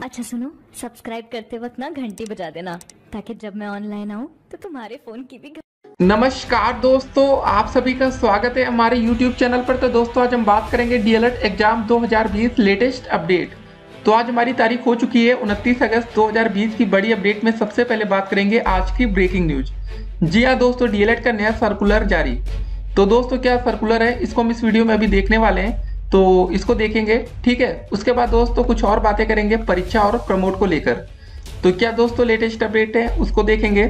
अच्छा सुनो, सब्सक्राइब करते वक्त ना घंटी बजा देना ताकि जब मैं ऑनलाइन आऊँ तो तुम्हारे फोन की भी नमस्कार दोस्तों, आप सभी का स्वागत है हमारे YouTube चैनल पर। तो दोस्तों आज हम बात करेंगे डीएलएड एग्जाम 2020 लेटेस्ट अपडेट। तो आज हमारी तारीख हो चुकी है 29 अगस्त 2020 की बड़ी अपडेट में सबसे पहले बात करेंगे आज की ब्रेकिंग न्यूज। जी हाँ दोस्तों, डीएलएड का नया सर्कुलर जारी। तो दोस्तों क्या सर्कुलर है, इसको हम इस वीडियो में अभी देखने वाले हैं, तो इसको देखेंगे। ठीक है, उसके बाद दोस्तों कुछ और बातें करेंगे परीक्षा और प्रमोट को लेकर। तो क्या दोस्तों लेटेस्ट अपडेट है उसको देखेंगे।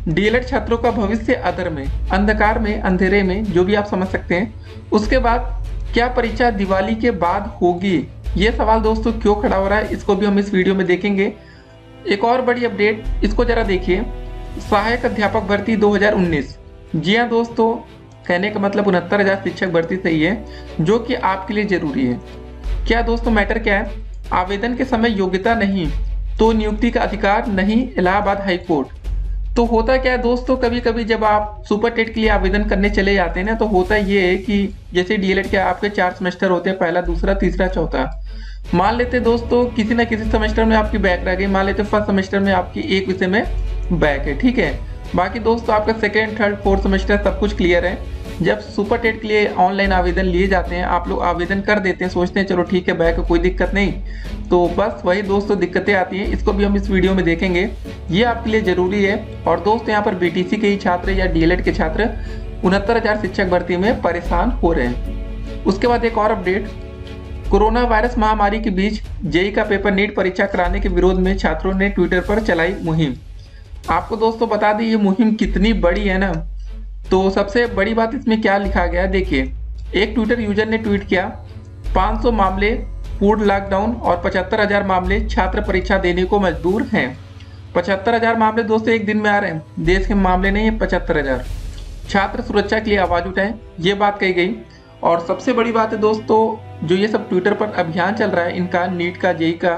डीएलएड छात्रों का भविष्य अधर में, अंधकार में, अंधेरे में, जो भी आप समझ सकते हैं। उसके बाद क्या परीक्षा दिवाली के बाद होगी, ये सवाल दोस्तों क्यों खड़ा हो रहा है, इसको भी हम इस वीडियो में देखेंगे। एक और बड़ी अपडेट, इसको जरा देखिए। सहायक अध्यापक भर्ती 2019। जी हाँ दोस्तों, कहने का मतलब 69,000 शिक्षक भर्ती सही है, जो कि आपके लिए जरूरी है। क्या दोस्तों मैटर क्या है, आवेदन के समय योग्यता नहीं तो नियुक्ति का अधिकार नहीं, इलाहाबाद हाई कोर्ट। तो होता क्या है दोस्तों, कभी कभी जब आप सुपर टेट के लिए आवेदन करने चले जाते हैं ना, तो होता ये है कि जैसे डीएलएड के आपके 4 सेमेस्टर होते हैं, पहला, दूसरा, तीसरा, चौथा। मान लेते दोस्तों किसी ना किसी सेमेस्टर में आपकी बैक रह गई, मान लेते फर्स्ट सेमेस्टर में आपकी एक विषय में बैक है, ठीक है। बाकी दोस्तों आपका सेकेंड, थर्ड, फोर्थ सेमेस्टर सब कुछ क्लियर है। जब सुपर टेट के लिए ऑनलाइन आवेदन लिए जाते हैं, आप लोग आवेदन कर देते हैं, सोचते हैं चलो ठीक है बैक, कोई दिक्कत नहीं। तो बस वही दोस्तों दिक्कतें आती हैं, इसको भी हम इस वीडियो में देखेंगे। ये आपके लिए जरूरी है। और दोस्तों यहाँ पर बीटीसी के ही छात्र या डीएलएड के छात्र 69,000 शिक्षक भर्ती में परेशान हो रहे हैं। उसके बाद एक और अपडेट, कोरोना वायरस महामारी के बीच जेईई का पेपर नीट परीक्षा कराने के विरोध में छात्रों ने ट्विटर पर चलाई मुहिम। आपको दोस्तों बता दें ये मुहिम कितनी बड़ी है ना। तो सबसे बड़ी बात इसमें क्या लिखा गया है, देखिए। एक ट्विटर यूजर ने ट्वीट किया, 500 मामले पूर्ण लॉकडाउन और 75,000 मामले छात्र परीक्षा देने को मजबूर हैं। 75,000 मामले दोस्तों एक दिन में आ रहे हैं, देश के मामले नहीं है 75,000। छात्र सुरक्षा के लिए आवाज उठाएं, ये बात कही गई। और सबसे बड़ी बात है दोस्तों, जो ये सब ट्विटर पर अभियान चल रहा है इनका, नीट का, जेईई का,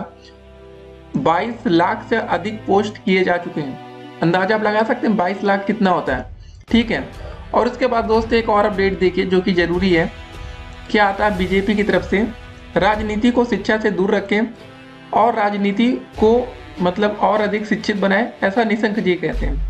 22 लाख से अधिक पोस्ट किए जा चुके हैं। अंदाजा आप लगा सकते हैं 22 लाख कितना होता है, ठीक है। और उसके बाद दोस्तों एक और अपडेट देखिए जो कि जरूरी है। क्या आता है बीजेपी की तरफ से, राजनीति को शिक्षा से दूर रखें और राजनीति को मतलब और अधिक शिक्षित बनाएं, ऐसा निशंक जी कहते हैं,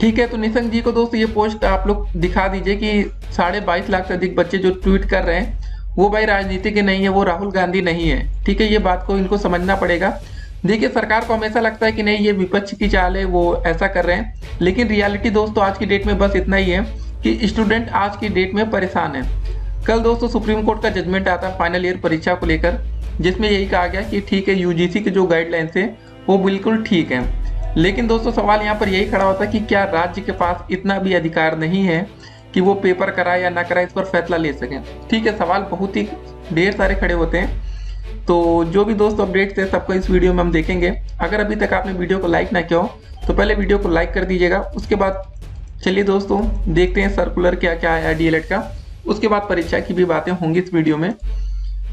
ठीक है। तो निशंक जी को दोस्तों ये पोस्ट आप लोग दिखा दीजिए कि 22.5 लाख से अधिक बच्चे जो ट्वीट कर रहे हैं वो भाई राजनीति के नहीं है, वो राहुल गांधी नहीं है, ठीक है। ये बात को इनको समझना पड़ेगा। देखिए सरकार को हमेशा लगता है कि नहीं ये विपक्ष की चाल है, वो ऐसा कर रहे हैं, लेकिन रियलिटी दोस्तों आज की डेट में बस इतना ही है कि स्टूडेंट आज की डेट में परेशान है। कल दोस्तों सुप्रीम कोर्ट का जजमेंट आता फाइनल ईयर परीक्षा को लेकर, जिसमें यही कहा गया कि ठीक है यूजीसी के जो गाइडलाइंस है वो बिल्कुल ठीक है। लेकिन दोस्तों सवाल यहाँ पर यही खड़ा होता है कि क्या राज्य के पास इतना भी अधिकार नहीं है कि वो पेपर कराए या ना कराए, इस पर फैसला ले सकें, ठीक है। सवाल बहुत ही ढेर सारे खड़े होते हैं। तो जो भी दोस्तों अपडेट्स है सबको इस वीडियो में हम देखेंगे। अगर अभी तक आपने वीडियो को लाइक ना किया हो तो पहले वीडियो को लाइक कर दीजिएगा। उसके बाद चलिए दोस्तों देखते हैं सर्कुलर क्या क्या आया डीएलएड का। उसके बाद परीक्षा की भी बातें होंगी इस वीडियो में।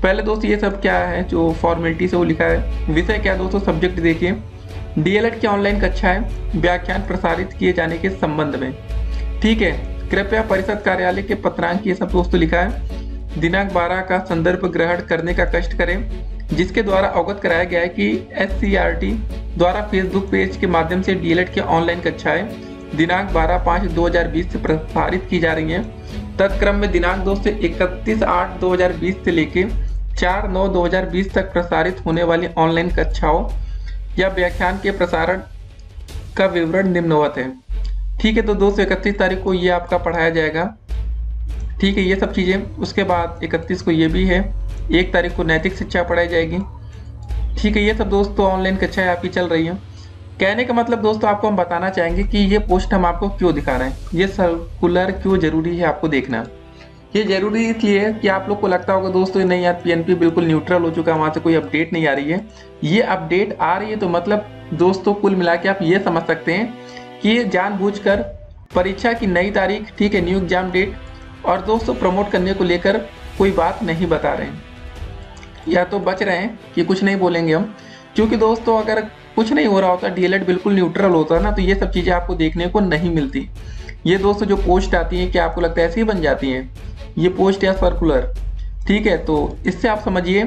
पहले दोस्तों ये सब क्या है जो फॉर्मेलिटी से वो लिखा है, विषय क्या दोस्तों, सब्जेक्ट देखिए। डीएलएड की ऑनलाइन कक्षाएं व्याख्यान प्रसारित किए जाने के संबंध में, ठीक है। कृपया परिषद कार्यालय के पत्रांक, ये सब दोस्तों लिखा है। दिनांक 12 का संदर्भ ग्रहण करने का कष्ट करें, जिसके द्वारा अवगत कराया गया है कि एससीईआरटी द्वारा फेसबुक पेज के माध्यम से डीएलएड की ऑनलाइन कक्षाएं दिनांक 12/5/2020 से प्रसारित की जा रही हैं। तत्क्रम में दिनांक दोस्तों 31/8/2020 से लेके 4/9/2020 तक प्रसारित होने वाली ऑनलाइन कक्षाओं या व्याख्यान के प्रसारण का विवरण निम्नवत है, ठीक है। तो दोस्तों 31 तारीख को ये आपका पढ़ाया जाएगा, ठीक है, ये सब चीज़ें। उसके बाद 31 को ये भी है, 1 तारीख को नैतिक शिक्षा पढ़ाई जाएगी, ठीक है। ये सब दोस्तों ऑनलाइन कक्षाएं आपकी चल रही हैं। कहने का मतलब दोस्तों आपको हम बताना चाहेंगे कि ये पोस्ट हम आपको क्यों दिखा रहे हैं, ये सर्कुलर क्यों जरूरी है आपको देखना। ये जरूरी इसलिए है कि आप लोग को लगता होगा दोस्तों नहीं यार पीएनपी बिल्कुल न्यूट्रल हो चुका है, वहाँ से कोई अपडेट नहीं आ रही है। ये अपडेट आ रही है तो मतलब दोस्तों कुल मिला के आप ये समझ सकते हैं कि ये जानबूझकर परीक्षा की नई तारीख, ठीक है, न्यू एग्जाम डेट और दोस्तों प्रमोट करने को लेकर कोई बात नहीं बता रहे हैं, या तो बच रहे हैं कि कुछ नहीं बोलेंगे हम। क्योंकि दोस्तों अगर कुछ नहीं हो रहा होता, डीएलएड बिल्कुल न्यूट्रल होता ना, तो ये सब चीज़ें आपको देखने को नहीं मिलती। ये दोस्तों जो पोस्ट आती हैं क्या आपको लगता है ऐसी ही बन जाती हैं, ये पोस्ट या सर्कुलर, ठीक है। तो इससे आप समझिए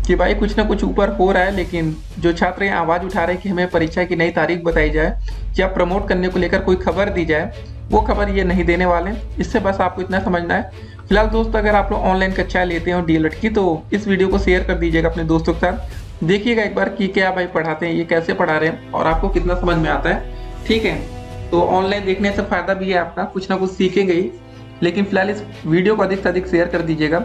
कि भाई कुछ ना कुछ ऊपर हो रहा है, लेकिन जो छात्र यहाँ आवाज़ उठा रहे हैं कि हमें परीक्षा की नई तारीख बताई जाए या प्रमोट करने को लेकर कोई खबर दी जाए, वो खबर ये नहीं देने वाले। इससे बस आपको इतना समझना है। फिलहाल दोस्तों, अगर आप लोग ऑनलाइन कक्षा लेते हैं और डीएलएड की, तो इस वीडियो को शेयर कर दीजिएगा अपने दोस्तों के साथ। देखिएगा एक बार कि क्या भाई पढ़ाते हैं, ये कैसे पढ़ा रहे हैं और आपको कितना समझ में आता है। ठीक है, तो ऑनलाइन देखने से फ़ायदा भी है आपका, कुछ ना कुछ सीखेंगे ही। लेकिन फिलहाल इस वीडियो को अधिक से अधिक शेयर कर दीजिएगा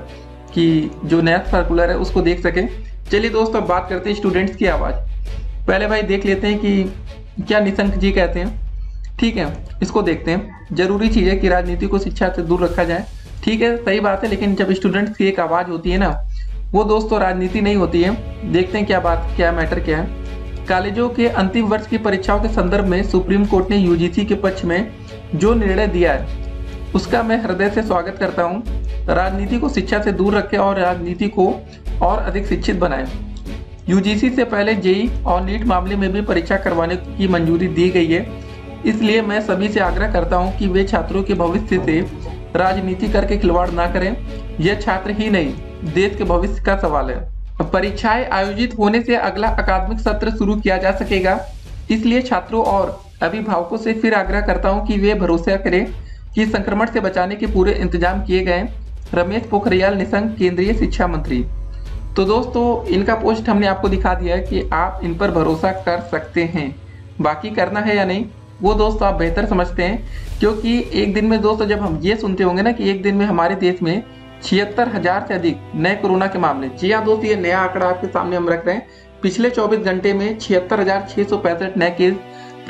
कि जो नया सर्कुलर है उसको देख सके। चलिए दोस्तों, अब बात करते हैं स्टूडेंट्स की आवाज़। पहले भाई देख लेते हैं कि क्या निशंक जी कहते हैं। ठीक है, इसको देखते हैं। जरूरी चीज़ है कि राजनीति को शिक्षा से दूर रखा जाए। ठीक है, सही बात है, लेकिन जब स्टूडेंट्स की एक आवाज़ होती है ना, वो दोस्तों राजनीति नहीं होती है। देखते हैं क्या मैटर क्या है। कॉलेजों के अंतिम वर्ष की परीक्षाओं के संदर्भ में सुप्रीम कोर्ट ने यूजीसी के पक्ष में जो निर्णय दिया है उसका मैं हृदय से स्वागत करता हूं। राजनीति को शिक्षा से दूर रखें और राजनीति को और अधिक शिक्षित बनाएं। यूजीसी से पहले जेईई और नीट मामले में भी परीक्षा करवाने की मंजूरी दी गई है। इसलिए मैं सभी से आग्रह करता हूं कि वे छात्रों के भविष्य से राजनीति करके खिलवाड़ ना करें। यह छात्र ही नहीं, देश के भविष्य का सवाल है। परीक्षाएं आयोजित होने से अगला अकादमिक सत्र शुरू किया जा सकेगा। इसलिए छात्रों और अभिभावकों से फिर आग्रह करता हूं कि वे भरोसा करें कि संक्रमण से बचाने के पूरे इंतजाम किए गए। रमेश पोखरियाल निशंक, केंद्रीय शिक्षा मंत्री। तो दोस्तों, इनका पोस्ट हमने आपको दिखा दिया है कि आप इन पर भरोसा कर सकते हैं। बाकी करना है या नहीं, वो दोस्तों आप बेहतर समझते हैं, क्योंकि एक दिन में दोस्तों जब हम ये सुनते होंगे ना कि एक दिन में हमारे देश में 76,000 से अधिक नए कोरोना के मामले। जी हाँ दोस्तों, ये नया आंकड़ा आपके सामने हम रख रहे हैं। पिछले 24 घंटे में 76,665 नए केस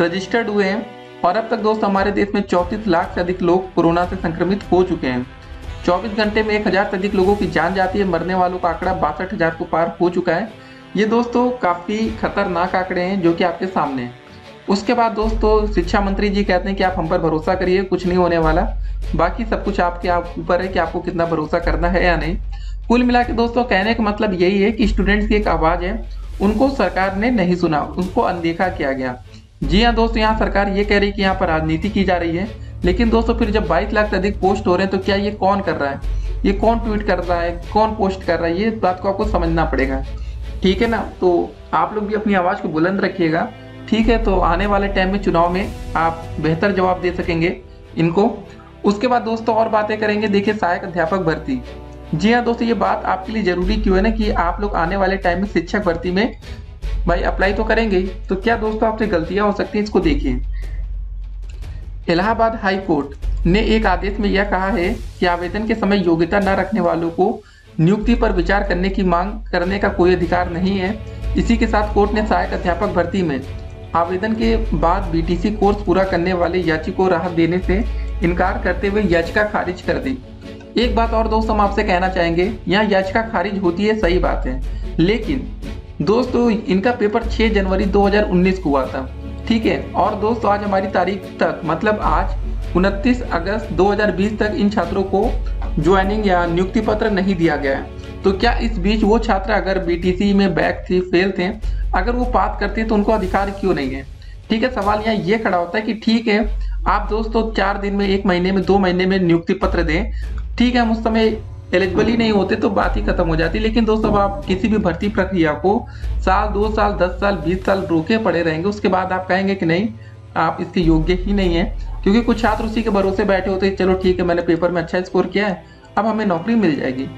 रजिस्टर्ड हुए हैं और अब तक दोस्तों हमारे देश में 34 लाख से अधिक लोग कोरोना से संक्रमित हो चुके हैं। 24 घंटे में 1,000 से अधिक लोगों की जान जाती है। मरने वालों का आंकड़ा 62,000 को पार हो चुका है। ये दोस्तों काफ़ी खतरनाक आंकड़े हैं जो कि आपके सामने हैं। उसके बाद दोस्तों शिक्षा मंत्री जी कहते हैं कि आप हम पर भरोसा करिए, कुछ नहीं होने वाला। बाकी सब कुछ आपके ऊपर है कि आपको कितना भरोसा करना है या नहीं। कुल मिला के दोस्तों कहने का मतलब यही है कि स्टूडेंट्स की एक आवाज़ है, उनको सरकार ने नहीं सुना, उनको अनदेखा किया गया। जी हाँ दोस्तों, यहाँ सरकार ये कह रही है कि यहाँ पर राजनीति की जा रही है, लेकिन दोस्तों फिर जब 22 लाख से अधिक पोस्ट हो रहे हैं तो क्या ये कौन कर रहा है, ये कौन ट्वीट कर रहा है, कौन पोस्ट कर रहा है, ये बात को आपको समझना पड़ेगा। ठीक है ना, तो आप लोग भी अपनी आवाज़ को बुलंद रखिएगा। ठीक है, तो आने वाले टाइम में चुनाव में आप बेहतर जवाब दे सकेंगे इनको। उसके बाद दोस्तों और बातें करेंगे। देखिए, सहायक अध्यापक भर्ती। जी हाँ दोस्तों, ये बात आपके लिए जरूरी क्यों है ना कि आप लोग आने वाले टाइम में शिक्षक भर्ती में भाई अप्लाई तो करेंगे ही, तो क्या दोस्तों आपसे गलतियां हो सकती हैं, इसको देखिए। इलाहाबाद हाई कोर्ट ने एक आदेश में यह कहा है कि आवेदन के समय योग्यता न रखने वालों को नियुक्ति पर विचार करने की मांग करने का कोई अधिकार नहीं है। इसी के साथ कोर्ट ने सहायक अध्यापक भर्ती में आवेदन के बाद बीटीसी कोर्स पूरा करने वाले याची को राहत देने से इनकार करते हुए याचिका खारिज कर दी। एक बात और दोस्तों हम आपसे कहना चाहेंगे, यहाँ याचिका खारिज होती है, सही बात है, लेकिन दोस्तों इनका पेपर 6 जनवरी 2019 को हुआ था। ठीक है, और दोस्तों आज हमारी तारीख तक, मतलब आज 29 अगस्त 2020 तक इन छात्रों को ज्वाइनिंग या नियुक्ति पत्र नहीं दिया गया है। तो क्या इस बीच वो छात्र अगर बीटीसी में बैक थे, फेल थे, अगर वो पास करते तो उनको अधिकार क्यों नहीं है? ठीक है, सवाल यहाँ ये खड़ा होता है कि ठीक है आप दोस्तों 4 दिन में, 1 महीने में, 2 महीने में नियुक्ति पत्र दें। ठीक है, हम उस समय एलिजिबल ही नहीं होते तो बात ही खत्म हो जाती। लेकिन दोस्तों आप किसी भी भर्ती प्रक्रिया को साल, 2 साल, 10 साल, 20 साल रोके पड़े रहेंगे, उसके बाद आप कहेंगे कि नहीं आप इसके योग्य ही नहीं है, क्योंकि कुछ छात्र उसी के भरोसे बैठे होते हैं, चलो ठीक है मैंने पेपर में अच्छा स्कोर किया है, अब हमें नौकरी मिल जाएगी।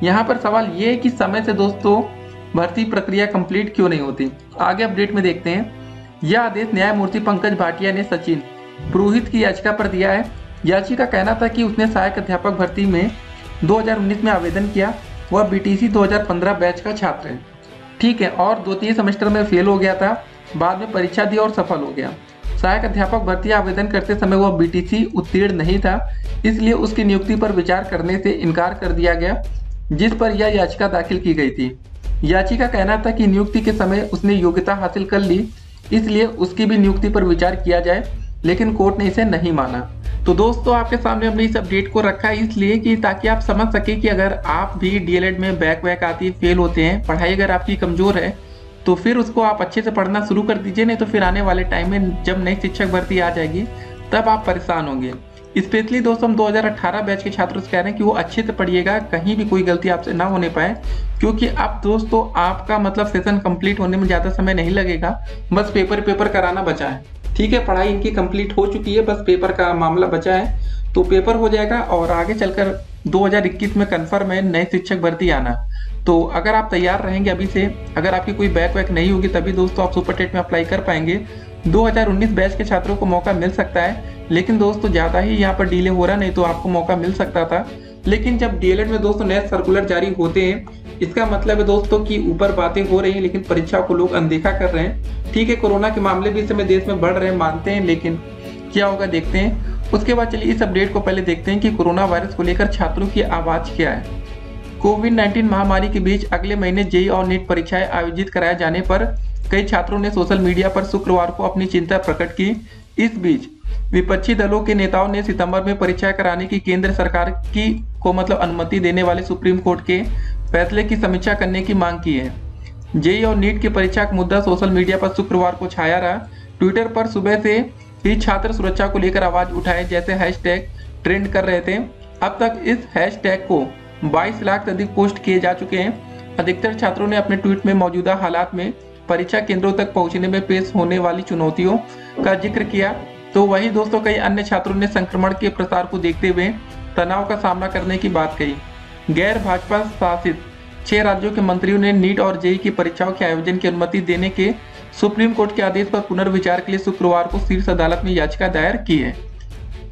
यहाँ पर सवाल ये है कि समय से दोस्तों भर्ती प्रक्रिया कंप्लीट क्यों नहीं होती। आगे अपडेट में देखते हैं। यह आदेश न्यायमूर्ति पंकज भाटिया ने सचिन पुरोहित की याचिका पर दिया है। याचिका का कहना था कि उसने सहायक अध्यापक भर्ती में 2019 में आवेदन किया, वह बीटीसी 2015 बैच का छात्र है। ठीक है, और द्वितीय सेमेस्टर में फेल हो गया था, बाद में परीक्षा दी और सफल हो गया। सहायक अध्यापक भर्ती आवेदन करते समय वह बीटीसी उत्तीर्ण नहीं था, इसलिए उसकी नियुक्ति पर विचार करने से इनकार कर दिया गया, जिस पर यह याचिका दाखिल की गई थी। याचिका कहना था कि नियुक्ति के समय उसने योग्यता हासिल कर ली, इसलिए उसकी भी नियुक्ति पर विचार किया जाए, लेकिन कोर्ट ने इसे नहीं माना। तो दोस्तों आपके सामने हमने इस अपडेट को रखा है इसलिए कि ताकि आप समझ सके कि अगर आप भी डीएलएड में बैक आती है, फेल होते हैं, पढ़ाई अगर आपकी कमज़ोर है तो फिर उसको आप अच्छे से पढ़ना शुरू कर दीजिए, नहीं तो फिर आने वाले टाइम में जब नई शिक्षक भर्ती आ जाएगी तब आप परेशान होंगे। स्पेशली दोस्तों हम 2018 बैच के छात्रों से कह रहे हैं कि वो अच्छे से पढ़िएगा, कहीं भी कोई गलती आपसे ना होने पाए, क्योंकि अब दोस्तों आपका मतलब सेशन कंप्लीट होने में ज़्यादा समय नहीं लगेगा, बस पेपर कराना बचा है। ठीक है, पढ़ाई इनकी कंप्लीट हो चुकी है, बस पेपर का मामला बचा है, तो पेपर हो जाएगा और आगे चलकर 2021 में कन्फर्म है नए शिक्षक भर्ती आना। तो अगर आप तैयार रहेंगे अभी से, अगर आपकी कोई बैक वैक नहीं होगी तभी दोस्तों आप सुपर टेट में अप्लाई कर पाएंगे। 2019 बैच के छात्रों को मौका मिल सकता है, लेकिन दोस्तों ज़्यादा ही यहाँ पर डिले हो रहा, नहीं तो आपको मौका मिल सकता था। लेकिन जब डीएलएड में दोस्तों नए सर्कुलर जारी होते हैं, इसका मतलब है दोस्तों कि ऊपर बातें हो रही हैं लेकिन परीक्षा को लोग अनदेखा कर रहे हैं। ठीक है, कोरोना के मामले भी इस समय देश में बढ़ रहे हैं, मानते हैं, लेकिन क्या होगा देखते हैं। उसके बाद चलिए इस अपडेट को पहले देखते हैं कि कोरोना वायरस को लेकर छात्रों की आवाज़ क्या है। कोविड-19 महामारी के बीच अगले महीने जेईई और नीट परीक्षाएं आयोजित कराए जाने पर कई छात्रों ने सोशल मीडिया पर शुक्रवार को अपनी चिंता प्रकट की। इस बीच विपक्षी दलों के नेताओं ने सितंबर में परीक्षाएं कराने की केंद्र सरकार को अनुमति देने वाले सुप्रीम कोर्ट के फैसले की समीक्षा करने की मांग की है। जेईई और नीट की परीक्षा का मुद्दा सोशल मीडिया पर शुक्रवार को छाया रहा। ट्विटर पर सुबह से ही छात्र सुरक्षा को लेकर आवाज उठाए जैसे हैशटैग ट्रेंड कर रहे थे। अब तक इस हैशटैग को 22 लाख से अधिक पोस्ट किए जा चुके हैं। अधिकतर छात्रों ने अपने ट्वीट में मौजूदा हालात में परीक्षा केंद्रों तक पहुंचने में पेश होने वाली चुनौतियों का जिक्र किया। तो वही दोस्तों कई अन्य छात्रों ने संक्रमण के प्रसार को देखते हुए तनाव का सामना करने की बात कही। गैर भाजपा शासित 6 राज्यों के मंत्रियों ने नीट और जेईई की परीक्षाओं के आयोजन की अनुमति देने के सुप्रीम कोर्ट के आदेश पर पुनर्विचार के लिए शुक्रवार को शीर्ष अदालत में याचिका दायर की है।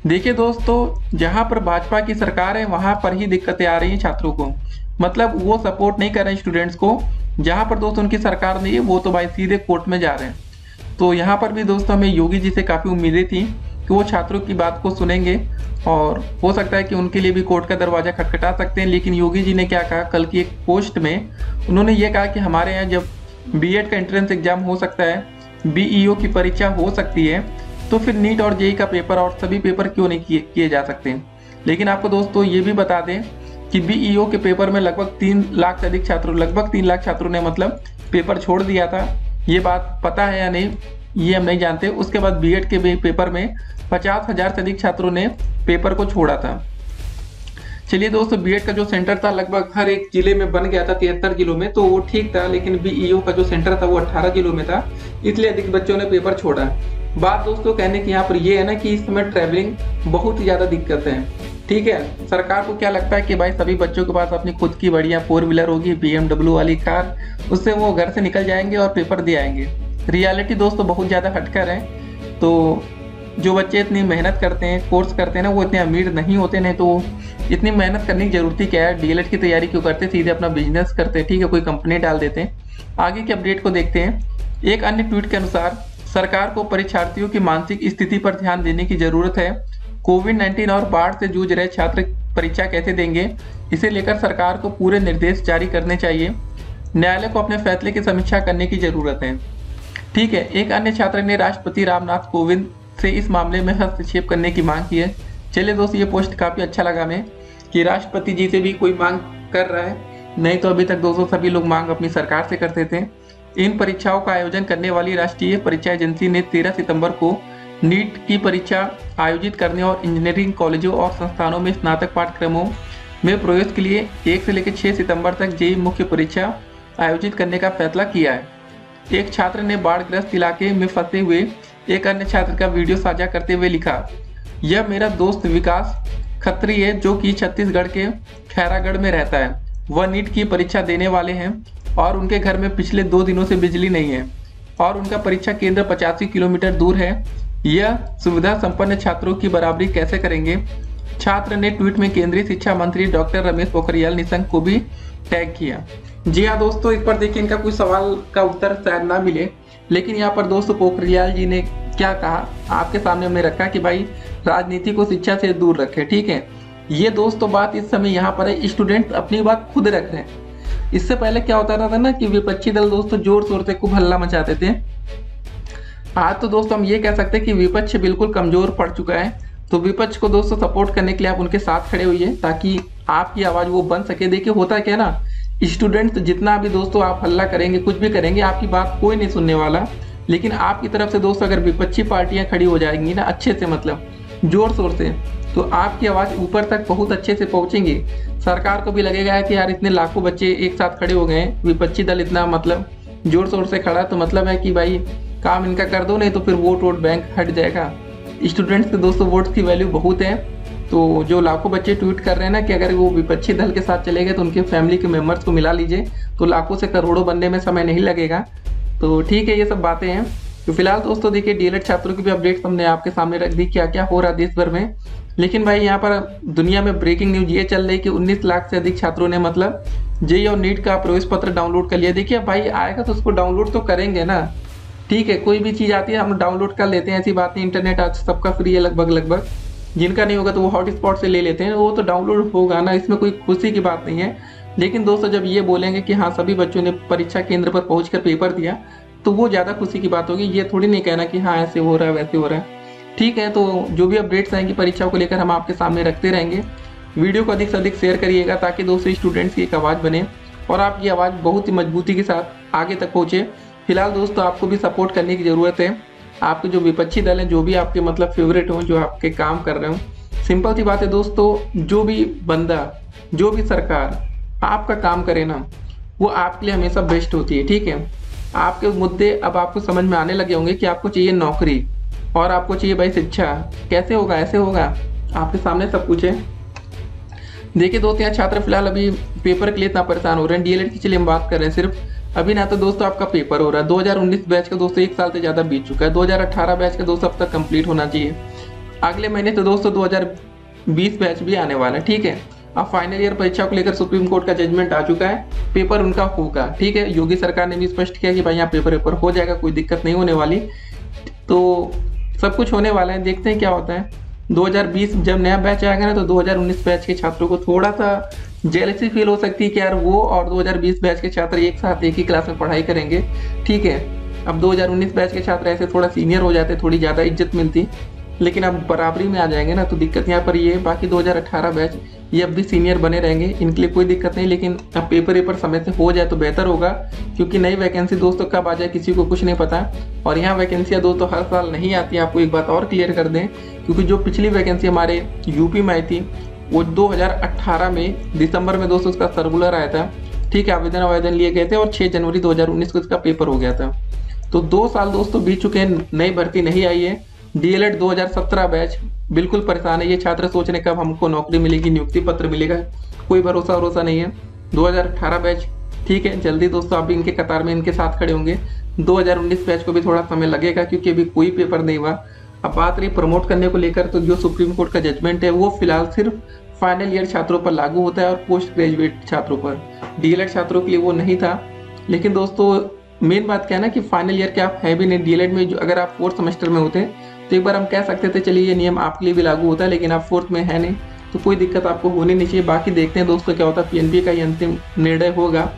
देखिए दोस्तों, जहां पर भाजपा की सरकार है वहां पर ही दिक्कतें आ रही हैं छात्रों को, मतलब वो सपोर्ट नहीं कर रहे हैं स्टूडेंट्स को। जहां पर दोस्तों उनकी सरकार नहीं है वो तो भाई सीधे कोर्ट में जा रहे हैं। तो यहाँ पर भी दोस्तों हमें योगी जी से काफ़ी उम्मीदें थी कि वो छात्रों की बात को सुनेंगे और हो सकता है कि उनके लिए भी कोर्ट का दरवाज़ा खटखटा सकते हैं। लेकिन योगी जी ने क्या कहा, कल की एक पोस्ट में उन्होंने ये कहा कि हमारे यहाँ जब बीएड का एंट्रेंस एग्जाम हो सकता है, बीईओ की परीक्षा हो सकती है, तो फिर नीट और जेईई का पेपर और सभी पेपर क्यों नहीं किए जा सकते। लेकिन आपको दोस्तों ये भी बता दें कि बीईओ के पेपर में लगभग 3 लाख से अधिक छात्रों, लगभग 3 लाख छात्रों ने मतलब पेपर छोड़ दिया था। ये बात पता है या नहीं ये हम नहीं जानते। उसके बाद बीएड के पेपर में 50,000 से अधिक छात्रों ने पेपर को छोड़ा था। चलिए दोस्तों, बीएड का जो सेंटर था लगभग हर एक जिले में बन गया था, 73 जिलों में, तो वो ठीक था। लेकिन बीईओ का जो सेंटर था वो 18 जिलों में था, इसलिए अधिक बच्चों ने पेपर छोड़ा। बात दोस्तों कहने की यहाँ पर ये है ना कि इस समय ट्रैवलिंग बहुत ही ज़्यादा दिक्कत है। ठीक है, सरकार को क्या लगता है कि भाई सभी बच्चों के पास अपनी खुद की बढ़िया 4 व्हीलर होगी, BMW वाली कार, उससे वो घर से निकल जाएंगे और पेपर दे आएंगे। रियलिटी दोस्तों बहुत ज़्यादा हटकर है। तो जो बच्चे इतनी मेहनत करते हैं, कोर्स करते हैं ना, वो इतने अमीर नहीं होते, नहीं तो इतनी मेहनत करने की जरूरत ही क्या है। डीएलएड की तैयारी क्यों करते, सीधे अपना बिजनेस करते, ठीक है, कोई कंपनी डाल देते हैं। आगे के अपडेट को देखते हैं। एक अन्य ट्वीट के अनुसार सरकार को परीक्षार्थियों की मानसिक स्थिति पर ध्यान देने की जरूरत है। कोविड-19 और बाढ़ से जूझ रहे छात्र परीक्षा कैसे देंगे, इसे लेकर सरकार को पूरे निर्देश जारी करने चाहिए। न्यायालय को अपने फैसले की समीक्षा करने की जरूरत है। ठीक है, एक अन्य छात्र ने राष्ट्रपति रामनाथ कोविंद से इस मामले में हस्तक्षेप करने की मांग की है। चलिए दोस्तों, ये पोस्ट काफ़ी अच्छा लगा हमें कि राष्ट्रपति जी से भी कोई मांग कर रहा है, नहीं तो अभी तक दोस्तों सभी लोग मांग अपनी सरकार से करते थे। इन परीक्षाओं का आयोजन करने वाली राष्ट्रीय परीक्षा एजेंसी ने 13 सितंबर को नीट की परीक्षा आयोजित करने और इंजीनियरिंग कॉलेजों और संस्थानों में स्नातक पाठ्यक्रमों में प्रवेश के लिए 1 से लेकर 6 सितंबर तक जेईई मुख्य परीक्षा आयोजित करने का फैसला किया है। एक छात्र ने बाढ़ग्रस्त इलाके में फंसे हुए एक अन्य छात्र का वीडियो साझा करते हुए लिखा, यह मेरा दोस्त विकास खत्री है जो कि छत्तीसगढ़ के खैरागढ़ में रहता है। वह नीट की परीक्षा देने वाले हैं और उनके घर में पिछले 2 दिनों से बिजली नहीं है और उनका परीक्षा केंद्र 85 किलोमीटर दूर है। यह सुविधा संपन्न छात्रों की बराबरी कैसे करेंगे। छात्र ने ट्वीट में केंद्रीय शिक्षा मंत्री डॉक्टर रमेश पोखरियाल निशंक को भी टैग किया। जी हाँ दोस्तों, इस पर देखिए इनका कोई सवाल का उत्तर शायद ना मिले, लेकिन यहाँ पर दोस्तों पोखरियाल जी ने क्या कहा आपके सामने हमने रखा कि भाई राजनीति को शिक्षा से दूर रखे। ठीक है, ये दोस्तों बात इस समय यहाँ पर है, स्टूडेंट अपनी बात खुद रख रहे हैं। इससे पहले क्या होता था ना कि विपक्षी दल दोस्तों जोर शोर से खूब हल्ला मचाते थे। आज तो दोस्तों हम ये कह सकते हैं कि विपक्ष बिल्कुल कमजोर पड़ चुका है। तो विपक्ष को दोस्तों सपोर्ट करने के लिए आप उनके साथ खड़े होइए ताकि आपकी आवाज वो बन सके। देखिए होता है क्या ना, स्टूडेंट जितना भी दोस्तों आप हल्ला करेंगे, कुछ भी करेंगे, आपकी बात कोई नहीं सुनने वाला। लेकिन आपकी तरफ से दोस्तों अगर विपक्षी पार्टियां खड़ी हो जाएंगी ना अच्छे से, मतलब जोर शोर से, तो आपकी आवाज़ ऊपर तक बहुत अच्छे से पहुंचेंगी। सरकार को भी लगेगा कि यार इतने लाखों बच्चे एक साथ खड़े हो गए हैं, विपक्षी दल इतना मतलब जोर शोर से खड़ा, तो मतलब है कि भाई काम इनका कर दो, नहीं तो फिर वोट बैंक हट जाएगा। स्टूडेंट्स के दोस्तों वोट्स की वैल्यू बहुत है। तो जो लाखों बच्चे ट्वीट कर रहे हैं ना कि अगर वो विपक्षी दल के साथ चले गए तो उनके फैमिली के मेम्बर्स को मिला लीजिए, तो लाखों से करोड़ों बनने में समय नहीं लगेगा। तो ठीक है, ये सब बातें हैं। तो फिलहाल दोस्तों देखिए, डीएलएड छात्रों की भी अपडेट्स हमने आपके सामने रख दी, क्या क्या हो रहा है देश भर में। लेकिन भाई यहाँ पर दुनिया में ब्रेकिंग न्यूज ये चल रही है कि 19 लाख से अधिक छात्रों ने मतलब जेईई और नीट का प्रवेश पत्र डाउनलोड कर लिया। देखिए भाई, आएगा तो उसको डाउनलोड तो करेंगे ना, ठीक है। कोई भी चीज़ आती है हम डाउनलोड कर लेते हैं, ऐसी बात नहीं। इंटरनेट आज सबका फ्री है लगभग, जिनका नहीं होगा तो वो हॉटस्पॉट से ले लेते हैं, वो तो डाउनलोड होगा ना, इसमें कोई खुशी की बात नहीं है। लेकिन दोस्तों जब ये बोलेंगे कि हाँ सभी बच्चों ने परीक्षा केंद्र पर पहुंचकर पेपर दिया, तो वो ज़्यादा खुशी की बात होगी। ये थोड़ी नहीं कहना कि हाँ ऐसे हो रहा है वैसे हो रहा है, ठीक है। तो जो भी अपडेट्स आएंगी परीक्षाओं को लेकर हम आपके सामने रखते रहेंगे। वीडियो को अधिक से अधिक शेयर करिएगा ताकि दोस्तों स्टूडेंट्स की एक आवाज़ बने और आपकी आवाज़ बहुत ही मजबूती के साथ आगे तक पहुँचे। फिलहाल दोस्तों आपको भी सपोर्ट करने की ज़रूरत है। आपके जो विपक्षी दल हैं, जो भी आपके मतलब फेवरेट हों, जो आपके काम कर रहे हों, सिंपल सी बात है दोस्तों, जो भी बंदा, जो भी सरकार आपका काम करे ना, वो आपके लिए हमेशा बेस्ट होती है, ठीक है। आपके मुद्दे अब आपको समझ में आने लगे होंगे कि आपको चाहिए नौकरी और आपको चाहिए भाई शिक्षा। कैसे होगा, ऐसे होगा, आपके सामने सब कुछ है। देखिए दोस्तों, यहाँ छात्र फिलहाल अभी पेपर के लिए इतना परेशान हो रहे हैं। डीएलएड की चलिए हम बात कर रहे हैं सिर्फ। अभी ना तो दोस्तों आपका पेपर हो रहा है, 2019 बैच का दोस्तों 1 साल से ज़्यादा बीत चुका है। 2018 बैच का दोस्तों अब तक कंप्लीट होना चाहिए। अगले महीने तो दोस्तों 2020 बैच भी आने वाला है, ठीक है। अब फाइनल ईयर परीक्षा को लेकर सुप्रीम कोर्ट का जजमेंट आ चुका है, पेपर उनका होगा, ठीक है। योगी सरकार ने भी स्पष्ट किया कि भाई यहाँ पेपर हो जाएगा, कोई दिक्कत नहीं होने वाली। तो सब कुछ होने वाला है, देखते हैं क्या होता है। 2020 जब नया बैच आएगा ना, तो 2019 बैच के छात्रों को थोड़ा सा जेलसी फील हो सकती है कि यार वो और 2020 बैच के छात्र एक साथ एक ही क्लास में पढ़ाई करेंगे, ठीक है। अब 2019 बैच के छात्र ऐसे थोड़ा सीनियर हो जाते, थोड़ी ज़्यादा इज्जत मिलती, लेकिन अब बराबरी में आ जाएंगे ना, तो दिक्कत यहाँ पर ये है। बाकी 2018 बैच ये अब भी सीनियर बने रहेंगे, इनके लिए कोई दिक्कत नहीं। लेकिन अब पेपर समय से हो जाए तो बेहतर होगा, क्योंकि नई वैकेंसी दोस्तों कब आ जाए किसी को कुछ नहीं पता। और यहाँ वैकेंसियाँ दोस्तों हर साल नहीं आती। आपको एक बात और क्लियर कर दें, क्योंकि जो पिछली वैकेंसी हमारे यूपी में आई थी, वो 2018 में दिसंबर में दोस्तों उसका सर्कुलर आया था, ठीक है। आवेदन लिए गए थे और 6 जनवरी 2019 को इसका पेपर हो गया था। तो 2 साल दोस्तों बीत चुके हैं, नई भर्ती नहीं आई है। डीएलएड 2017 बैच बिल्कुल परेशान है। ये छात्र सोच रहे कब हमको नौकरी मिलेगी, नियुक्ति पत्र मिलेगा, कोई भरोसा नहीं है। 2018 बैच ठीक है, जल्दी दोस्तों आप भी इनके कतार में इनके साथ खड़े होंगे। 2019 बैच को भी थोड़ा समय लगेगा, क्योंकि अभी कोई पेपर नहीं हुआ। अब बात रही प्रमोट करने को लेकर, तो जो सुप्रीम कोर्ट का जजमेंट है वो फिलहाल सिर्फ फाइनल ईयर छात्रों पर लागू होता है और पोस्ट ग्रेजुएट छात्रों पर। डीएलएड छात्रों के लिए वो नहीं था। लेकिन दोस्तों मेन बात क्या है ना कि फाइनल ईयर के आप है भी नहीं डीएलएड में, जो अगर आप 4th सेमेस्टर में होते तो एक बार हम कह सकते थे चलिए ये नियम आपके लिए भी लागू होता है, लेकिन आप 4th में है नहीं, तो कोई दिक्कत आपको होनी नहीं चाहिए। बाकी देखते हैं दोस्तों क्या होता है, पीएनबी का ये अंतिम निर्णय होगा।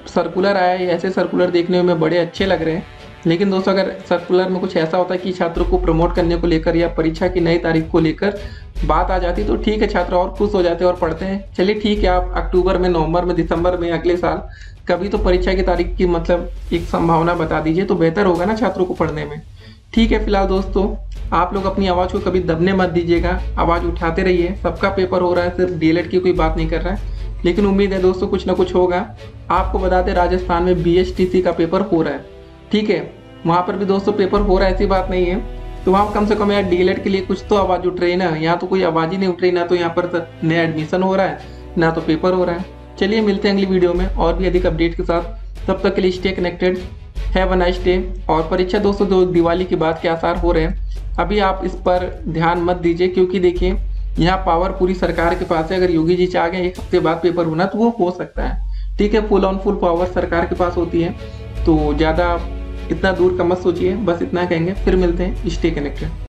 सर्कुलर आया है, ऐसे सर्कुलर देखने में बड़े अच्छे लग रहे हैं। लेकिन दोस्तों अगर सर्कुलर में कुछ ऐसा होता है कि छात्रों को प्रमोट करने को लेकर या परीक्षा की नई तारीख को लेकर बात आ जाती तो ठीक है, छात्र और खुश हो जाते और पढ़ते हैं। चलिए ठीक है, आप अक्टूबर में, नवंबर में, दिसंबर में अगले साल कभी तो परीक्षा की तारीख की मतलब एक संभावना बता दीजिए, तो बेहतर होगा ना छात्रों को पढ़ने में, ठीक है। फिलहाल दोस्तों आप लोग अपनी आवाज़ को कभी दबने मत दीजिएगा, आवाज़ उठाते रहिए। सबका पेपर हो रहा है, सिर्फ डीएलएड की कोई बात नहीं कर रहा है, लेकिन उम्मीद है दोस्तों कुछ ना कुछ होगा। आपको बता दें राजस्थान में बीएसटीसी का पेपर हो रहा है, ठीक है, वहाँ पर भी दोस्तों पेपर हो रहा है, ऐसी बात नहीं है। तो वहाँ कम से कम यार डीएलएड के लिए कुछ तो आवाज़ उठ रही है ना, यहाँ तो कोई आवाज़ ही नहीं उठ रही, ना तो यहाँ पर नया एडमिशन हो रहा है, ना तो पेपर हो रहा है। चलिए मिलते हैं अगली वीडियो में और भी अधिक अपडेट के साथ, तब तक के लिए stay connected, have a nice day. और परीक्षा दोस्तों जो दिवाली के बाद के आसार हो रहे हैं, अभी आप इस पर ध्यान मत दीजिए, क्योंकि देखिए यहाँ पावर पूरी सरकार के पास है। अगर योगी जी चाह गए 1 हफ्ते बाद पेपर होना तो वो हो सकता है, ठीक है। फुल ऑन फुल पावर सरकार के पास होती है, तो ज़्यादा इतना दूर का मत सोचिए, बस इतना कहेंगे। फिर मिलते हैं, स्टे कनेक्टेड।